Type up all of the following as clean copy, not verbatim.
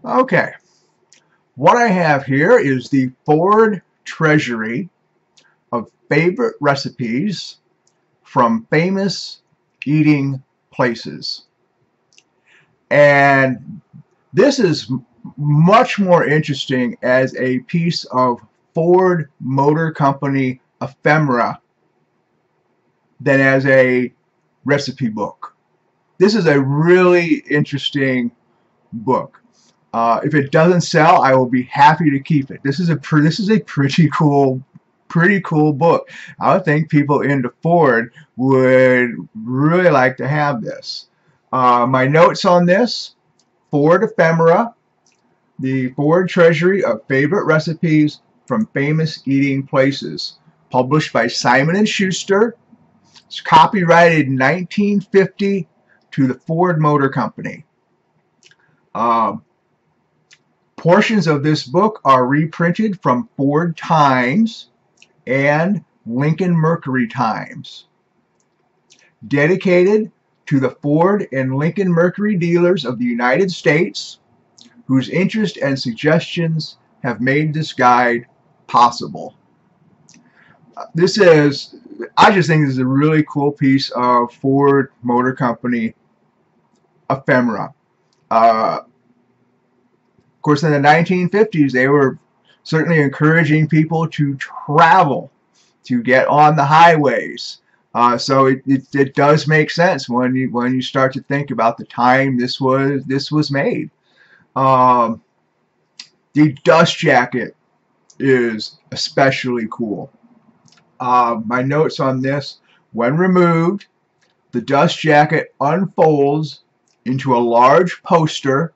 Okay, what I have here is the Ford Treasury of favorite recipes from famous eating places. And this is much more interesting as a piece of Ford Motor Company ephemera than as a recipe book. This is a really interesting book. If it doesn't sell, I will be happy to keep it. This is a pretty cool book. I would think people into Ford would really like to have this. My notes on this: Ford ephemera, the Ford Treasury of favorite recipes from famous eating places, published by Simon and Schuster. It's copyrighted in 1950 to the Ford Motor Company. Um, Portions of this book are reprinted from Ford Times and Lincoln Mercury Times. Dedicated to the Ford and Lincoln Mercury dealers of the United States, whose interest and suggestions have made this guide possible. I just think this is a really cool piece of Ford Motor Company ephemera. Of course, in the 1950s, they were certainly encouraging people to travel, to get on the highways. So it does make sense when you start to think about the time this was made. Um, the dust jacket is especially cool. My notes on this: when removed, the dust jacket unfolds into a large poster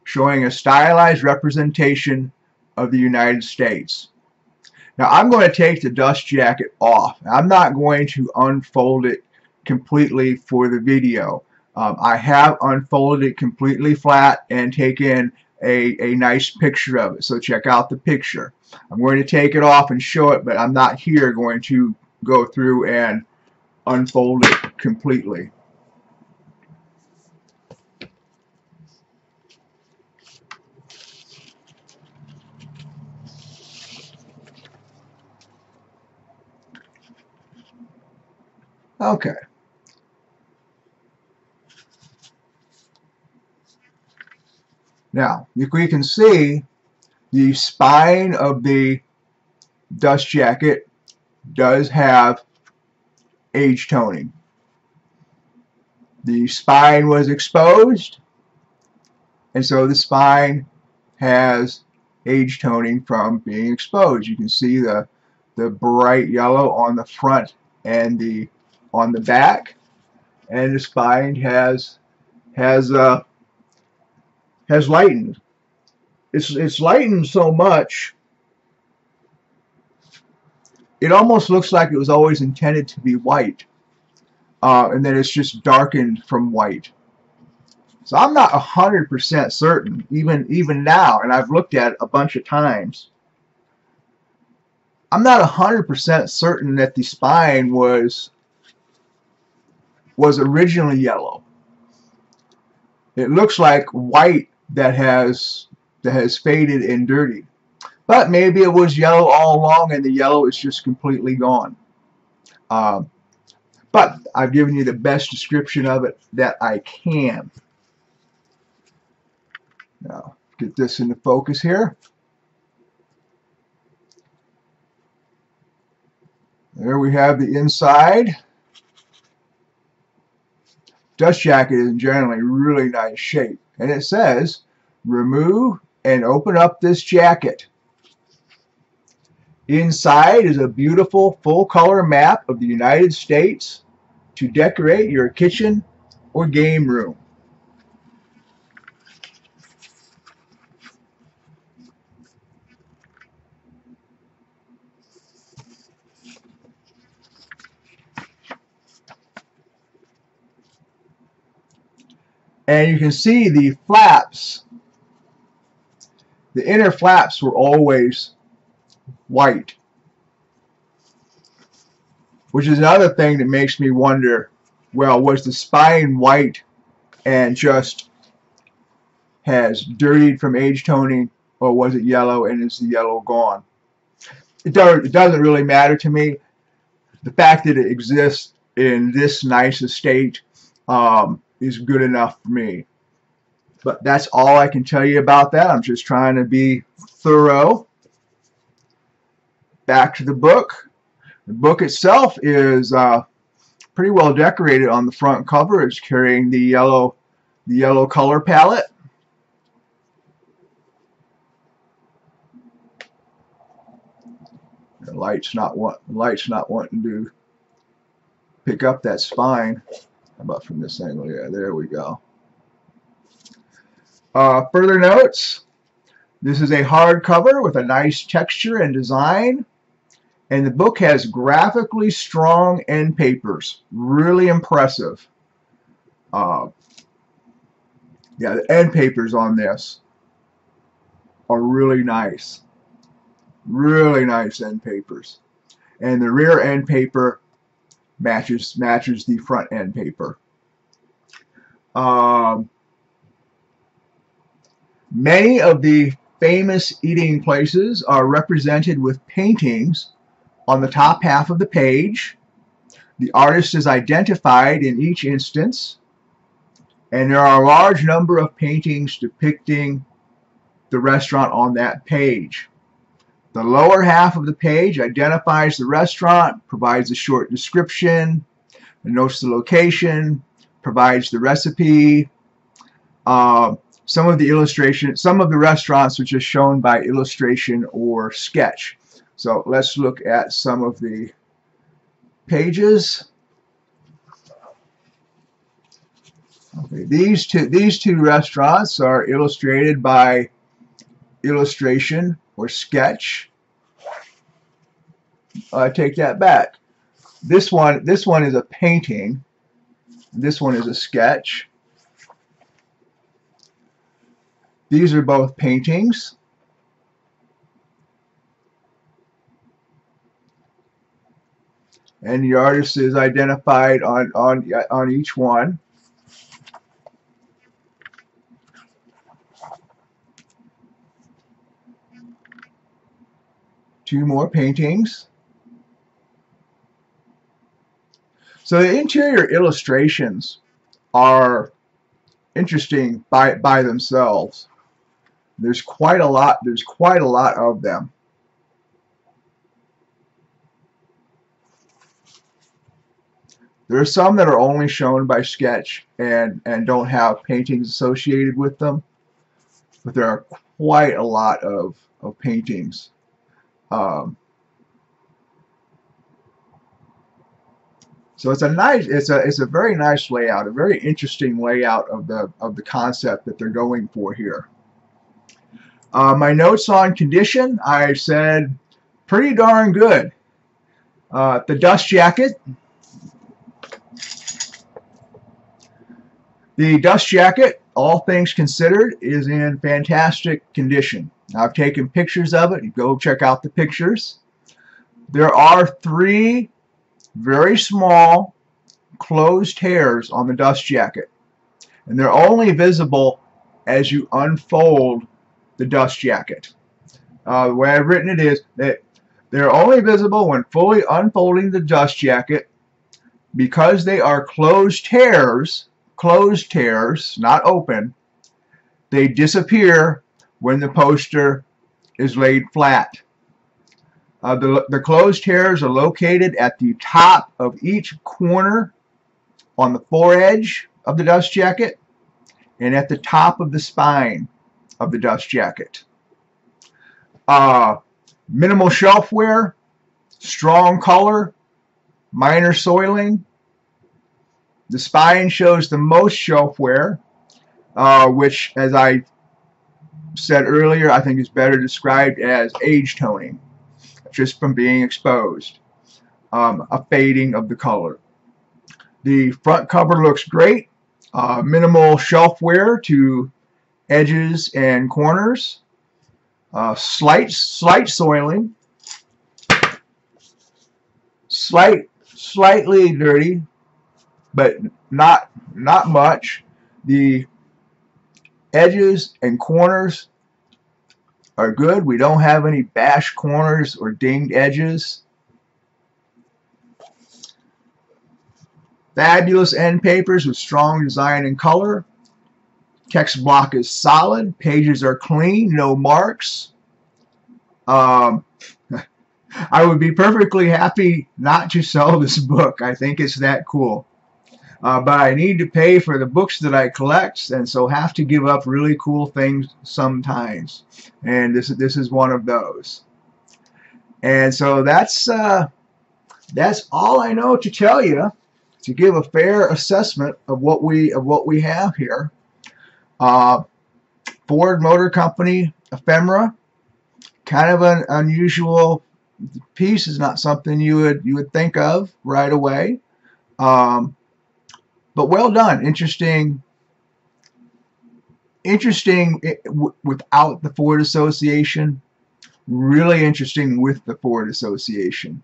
showing a stylized representation of the United States. Now I'm going to take the dust jacket off. I'm not going to unfold it completely for the video. I have unfolded it completely flat and taken a nice picture of it. So check out the picture. I'm going to take it off and show it, but I'm not here going to go through and unfold it completely. Okay. Now, we can see the spine of the dust jacket does have age toning. The spine was exposed, and so the spine has age toning from being exposed. You can see the bright yellow on the front and on the back, and the spine has lightened. It's lightened so much it almost looks like it was always intended to be white, and then it's just darkened from white. So I'm not 100% certain, even now, and I've looked at it a bunch of times. I'm not 100% certain that the spine was originally yellow. It looks like white that has faded and dirty. But maybe it was yellow all along and the yellow is just completely gone. But I've given you the best description of it that I can. Now, get this into focus here. There we have the inside. Dust jacket is in generally really nice shape. And it says, remove and open up this jacket. Inside is a beautiful full-color map of the United States to decorate your kitchen or game room. And you can see the flaps. The inner flaps were always white, which is another thing that makes me wonder, well, was the spine white and just has dirtied from age toning, or was it yellow and is the yellow gone? It doesn't really matter to me. The fact that it exists in this nice estate is good enough for me. But that's all I can tell you about that. I'm just trying to be thorough. Back to the book. The book itself is pretty well decorated on the front cover. It's carrying the yellow color palette. The light's not wanting to pick up that spine. How about from this angle? Yeah, there we go. Further notes. This is a hardcover with a nice texture and design. And the book has graphically strong end papers. Really impressive. Yeah, the end papers on this are really nice. Really nice end papers. And the rear end paper matches the front end paper. Many of the famous eating places are represented with paintings on the top half of the page. The artist is identified in each instance, and there are a large number of paintings depicting the restaurant on that page. The lower half of the page identifies the restaurant, provides a short description, notes the location, provides the recipe. Some of the restaurants are just shown by illustration or sketch. So let's look at some of the pages. Okay, these two restaurants are illustrated by illustration or sketch. I take that back. This one is a painting. This one is a sketch. These are both paintings. And the artist is identified on each one. Two more paintings. So the interior illustrations are interesting by themselves. There's quite a lot of them. There are some that are only shown by sketch and don't have paintings associated with them, but there are quite a lot of paintings. So it's a very nice layout, a very interesting layout of the concept that they're going for here. My notes on condition, I said pretty darn good. The dust jacket. The dust jacket, all things considered, is in fantastic condition. I've taken pictures of it. You go check out the pictures. There are 3 very small closed tears on the dust jacket, and they're only visible as you unfold the dust jacket. The way I've written it is that they're only visible when fully unfolding the dust jacket. Because they are closed tears, not open, they disappear when the poster is laid flat. The closed tears are located at the top of each corner on the foredge of the dust jacket and at the top of the spine of the dust jacket. Minimal shelf wear, strong color, minor soiling. The spine shows the most shelf wear, which, as I said earlier, I think is better described as age toning, just from being exposed, a fading of the color. The front cover looks great, minimal shelf wear to edges and corners, slight soiling, slightly dirty, but not much. The Edges and corners are good. We don't have any bashed corners or dinged edges. Fabulous end papers with strong design and color. Text block is solid. Pages are clean, no marks. I would be perfectly happy not to sell this book. I think it's that cool. But I need to pay for the books that I collect, and so have to give up really cool things sometimes. And this is one of those. And so that's all I know to tell you to give a fair assessment of what we have here. Ford Motor Company ephemera, kind of an unusual piece. Is not something you would think of right away. But well done. Interesting without the Ford Association. Really interesting with the Ford Association.